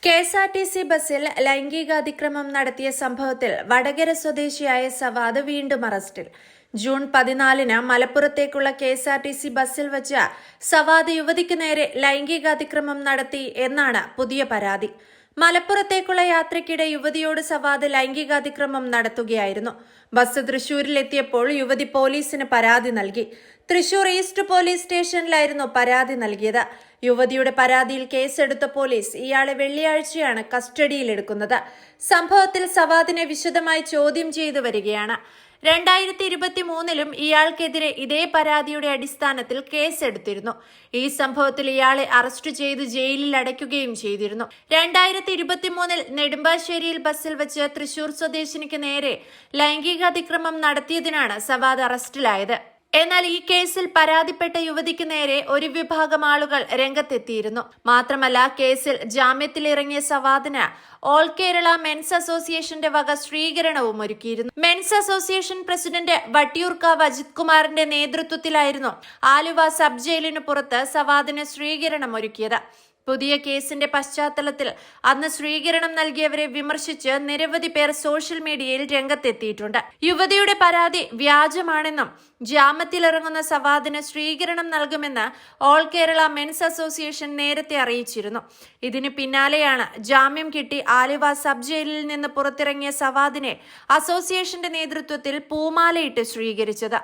KSRTC ബസ്സിൽ ലൈംഗികാതിക്രമം നടത്തിയ സംഭവത്തിൽ വടകര സ്വദേശിയായ സവാദ് വീണ്ടും അറസ്റ്റിൽ. ജൂൺ 14 മലപ്പുറത്തേക്കുള്ള കെ.എസ്.ആർ.ടി.സി ബസ്സിൽ വച്ച് സവാദ് യുവതിക്ക് നേരെ ലൈംഗികാതിക്രമം നടത്തി എന്നാണ് പുതിയ പരാതി. മലപ്പുറത്തേക്കുള്ള യാത്രയ്ക്കിടെ യുവതിയോട് സവാദ് ലൈംഗികാതിക്രമം നടത്തുകയായിരുന്നു. ബസ് തൃശൂരിലെത്തിയപ്പോൾ യുവതി പോലീസിന് പരാതി നൽകി. തൃശൂർ ഈസ്റ്റ് പോലീസ് സ്റ്റേഷനിലായിരുന്നു പരാതി നൽകിയത്. യുവതിയുടെ പരാതിയിൽ കേസെടുത്ത പോലീസ് ഇയാളെ വെള്ളിയാഴ്ചയാണ് കസ്റ്റഡിയിലെടുക്കുന്നത്. സംഭവത്തിൽ സവാദിനെ വിശദമായി ചോദ്യം ചെയ്തു വരികയാണ്. 2023 ഇയാൾക്കെതിരെ ഇതേ പരാതിയുടെ അടിസ്ഥാനത്തിൽ കേസെടുത്തിരുന്നു. ഈ സംഭവത്തിൽ ഇയാളെ അറസ്റ്റ് ചെയ്ത് ജയിലിൽ അടയ്ക്കുകയും ചെയ്തിരുന്നു. 2023 നെടുമ്പാശ്ശേരിയിൽ ബസ്സിൽ വെച്ച് തൃശൂർ സ്വദേശിനിക്ക് നേരെ ലൈംഗികാതിക്രമം നടത്തിയതിനാണ് സവാദ് അറസ്റ്റിലായത്. എന്നാൽ ഈ കേസിൽ പരാതിപ്പെട്ട യുവതിക്ക് നേരെ ഒരു വിഭാഗം ആളുകൾ രംഗത്തെത്തിയിരുന്നു. മാത്രമല്ല, കേസിൽ ജാമ്യത്തിലിറങ്ങിയ സവാദിന് ഓൾ കേരള മെൻസ് അസോസിയേഷന്റെ വക സ്വീകരണവും ഒരുക്കിയിരുന്നു. Men's association president Vattiyoorkavu Ajith കുമാറിന്റെ നേതൃത്വത്തിലായിരുന്നു ആലുവ സബ് ജയിലിനു പുറത്ത് സവാദിന് സ്വീകരണം ഒരുക്കിയത്. പുതിയ കേസിന്റെ പശ്ചാത്തലത്തിൽ അന്ന് സ്വീകരണം നൽകിയവരെ വിമർശിച്ച് നിരവധി പേർ സോഷ്യൽ മീഡിയയിൽ രംഗത്തെത്തിയിട്ടുണ്ട്. യുവതിയുടെ പരാതി വ്യാജമാണെന്നും ജാമ്യത്തിലിറങ്ങുന്ന സവാദിന് സ്വീകരണം നൽകുമെന്ന് ഓൾ കേരള മെൻസ് അസോസിയേഷൻ നേരത്തെ അറിയിച്ചിരുന്നു. ഇതിന് പിന്നാലെയാണ് ജാമ്യം കിട്ടി ആലുവ സബ് ജയിലിൽ നിന്ന് പുറത്തിറങ്ങിയ സവാദിനെ അസോസിയേഷന്റെ നേതൃത്വത്തിൽ പൂമാലയിട്ട് സ്വീകരിച്ചത്.